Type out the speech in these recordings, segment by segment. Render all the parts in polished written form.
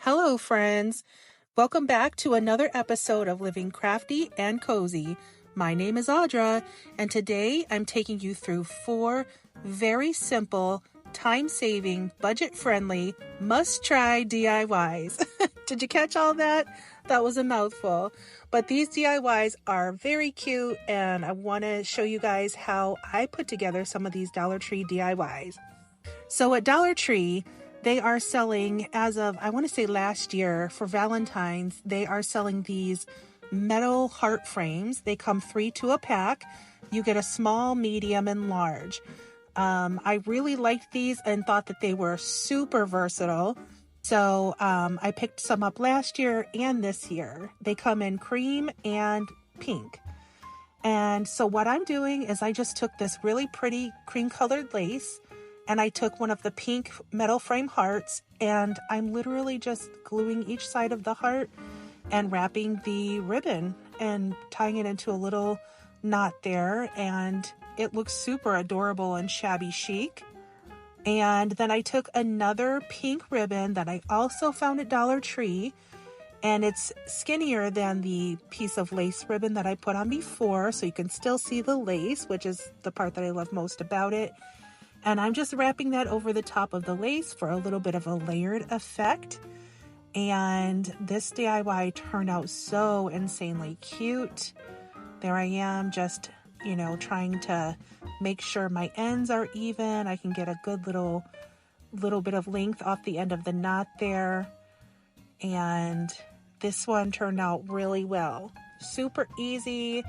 Hello, friends. Welcome back to another episode of Living Crafty and Cozy. My name is Audra, and today I'm taking you through 4 very simple, time-saving, budget-friendly, must-try DIYs. Did you catch all that? That was a mouthful. But these DIYs are very cute, and I want to show you guys how I put together some of these Dollar Tree DIYs. So at Dollar Tree, they are selling, as of, I want to say last year, for Valentines, they are selling these metal heart frames. They come 3 to a pack. You get a small, medium, and large. I really liked these and thought that they were super versatile. So I picked some up last year and this year. They come in cream and pink. And so what I'm doing is I just took this really pretty cream-colored lace, and I took one of the pink metal frame hearts, and I'm literally just gluing each side of the heart and wrapping the ribbon and tying it into a little knot there, and it looks super adorable and shabby chic. And then I took another pink ribbon that I also found at Dollar Tree, and it's skinnier than the piece of lace ribbon that I put on before, so you can still see the lace, which is the part that I love most about it. And I'm just wrapping that over the top of the lace for a little bit of a layered effect. And this DIY turned out so insanely cute. There I am, just, trying to make sure my ends are even. I can get a good little bit of length off the end of the knot there. And this one turned out really well. Super easy.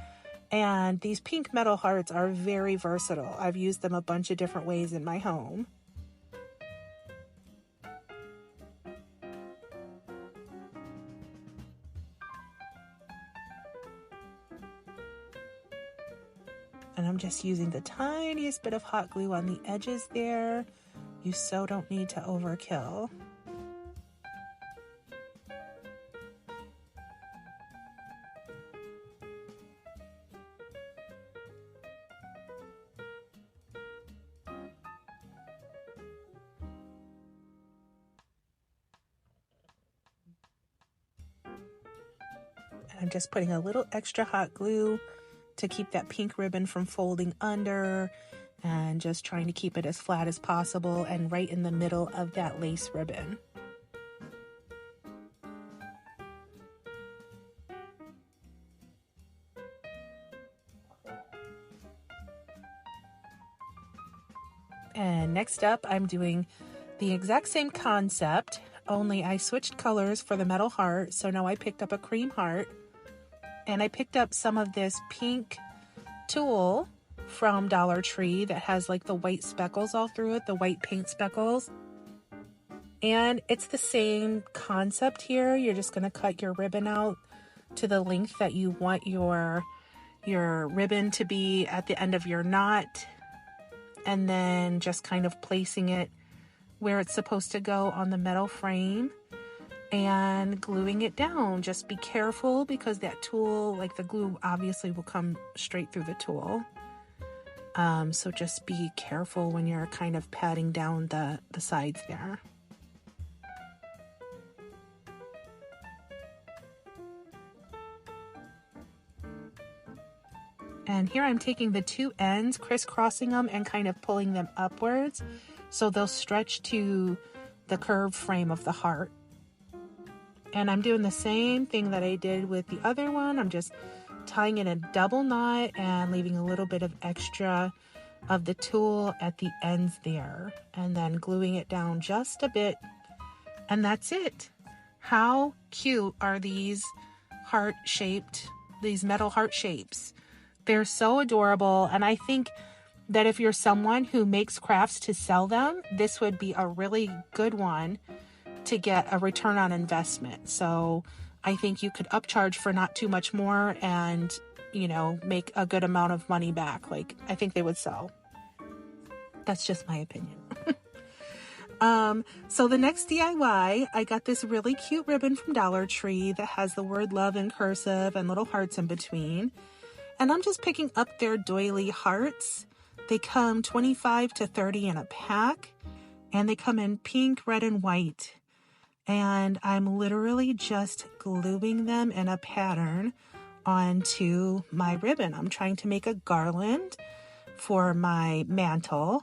And these pink metal hearts are very versatile. I've used them a bunch of different ways in my home. And I'm just using the tiniest bit of hot glue on the edges there. You so don't need to overkill. I'm just putting a little extra hot glue to keep that pink ribbon from folding under, and just trying to keep it as flat as possible and right in the middle of that lace ribbon. And next up, I'm doing the exact same concept, only I switched colors for the metal heart. So now I picked up a cream heart, and I picked up some of this pink tulle from Dollar Tree that has like the white speckles all through it, the white paint speckles. And it's the same concept here. You're just going to cut your ribbon out to the length that you want your ribbon to be at the end of your knot, and then just kind of placing it where it's supposed to go on the metal frame and gluing it down. Just be careful because that tulle, like the glue, obviously will come straight through the tulle. So just be careful when you're kind of patting down the sides there. And here I'm taking the 2 ends, crisscrossing them and kind of pulling them upwards so they'll stretch to the curved frame of the heart. And I'm doing the same thing that I did with the other one. I'm just tying in a double knot and leaving a little bit of extra of the tulle at the ends there, and then gluing it down just a bit. And that's it. How cute are these metal heart shapes? They're so adorable, and I think that if you're someone who makes crafts to sell them, this would be a really good one to get a return on investment. So I think you could upcharge for not too much more and, make a good amount of money back. Like, I think they would sell. That's just my opinion. So the next DIY, I got this really cute ribbon from Dollar Tree that has the word love in cursive and little hearts in between. And I'm just picking up their doily hearts. They come 25 to 30 in a pack, and they come in pink, red, and white. and I'm literally just gluing them in a pattern onto my ribbon. I'm trying to make a garland for my mantle,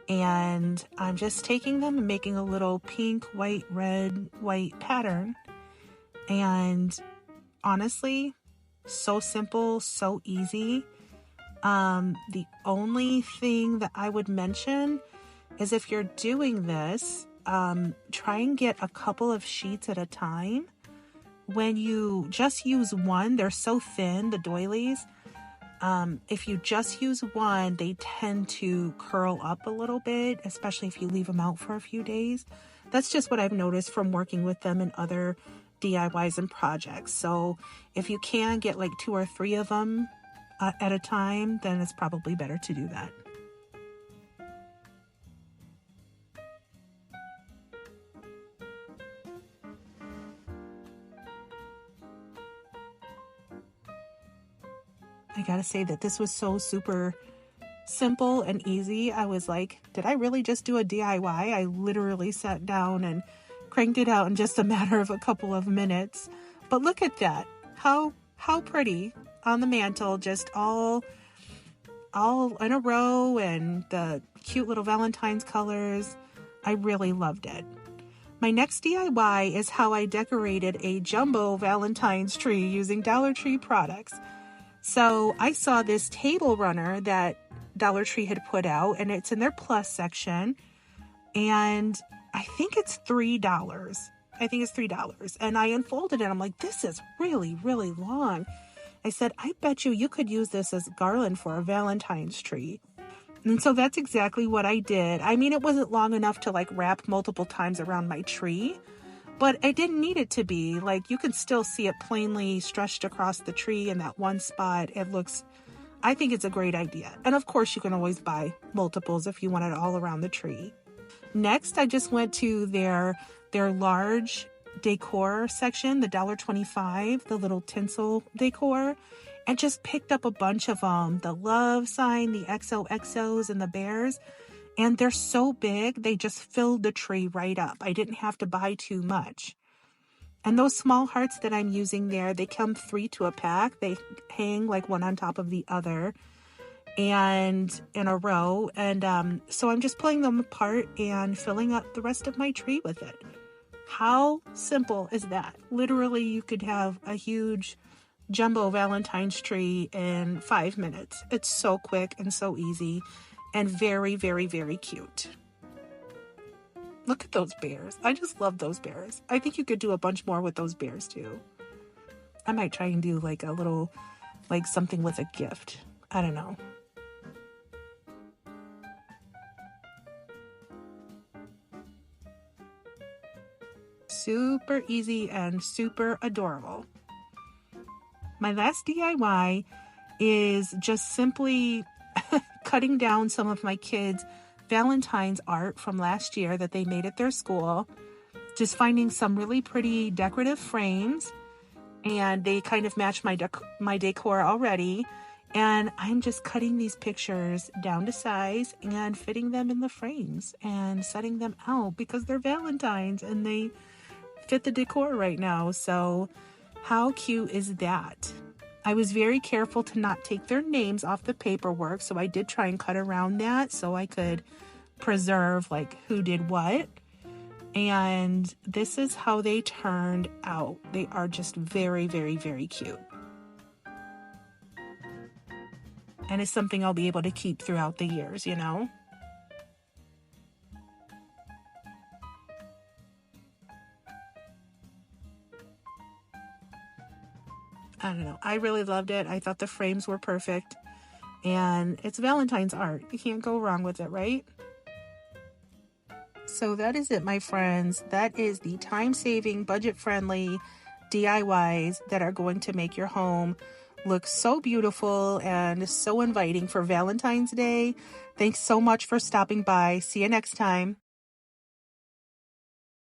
and I'm just taking them and making a little pink, white, red, white pattern. And honestly, so simple, so easy. The only thing that I would mention is if you're doing this, try and get a couple of sheets at a time. When you just use one, they're so thin, the doilies. If you just use one, they tend to curl up a little bit, especially if you leave them out for a few days. That's just what I've noticed from working with them in other DIYs and projects. So if you can get like 2 or 3 of them at a time, then it's probably better to do that. I gotta say that this was so super simple and easy. I was like, did I really just do a DIY? I literally sat down and cranked it out in just a matter of a couple of minutes. But look at that. How pretty on the mantle, just all in a row, and the cute little Valentine's colors. I really loved it. My next DIY is how I decorated a jumbo Valentine's tree using Dollar Tree products. So I saw this table runner that Dollar Tree had put out, and it's in their plus section, and I think it's $3. And I unfolded it. I'm like, this is really, really long. I said, I bet you could use this as garland for a Valentine's tree. And so that's exactly what I did. I mean, it wasn't long enough to like wrap multiple times around my tree, but I didn't need it to be. Like, you can still see it plainly stretched across the tree in that one spot. I think it's a great idea. And of course, you can always buy multiples if you want it all around the tree. Next, I just went to their large decor section, the $1.25, the little tinsel decor, and just picked up a bunch of them. The love sign, the XOXOs, and the bears. And they're so big, they just filled the tree right up. I didn't have to buy too much. And those small hearts that I'm using there, they come 3 to a pack. They hang like one on top of the other and in a row. And so I'm just pulling them apart and filling up the rest of my tree with it. How simple is that? Literally, you could have a huge jumbo Valentine's tree in 5 minutes. It's so quick and so easy. And very, very, very cute. Look at those bears. I just love those bears. I think you could do a bunch more with those bears too. I might try and do like a little, like something with a gift. I don't know. Super easy and super adorable. My last DIY is just simply cutting down some of my kids' Valentine's art from last year that they made at their school. Just finding some really pretty decorative frames, and they kind of match my decor already. And I'm just cutting these pictures down to size and fitting them in the frames and setting them out because they're Valentines and they fit the decor right now. So how cute is that? I was very careful to not take their names off the paperwork, so I did try and cut around that so I could preserve like who did what. And this is how they turned out. They are just very, very, very cute. And it's something I'll be able to keep throughout the years, you know? I don't know. I really loved it. I thought the frames were perfect. And it's Valentine's art. You can't go wrong with it, right? So that is it, my friends. That is the time-saving, budget-friendly DIYs that are going to make your home look so beautiful and so inviting for Valentine's Day. Thanks so much for stopping by. See you next time.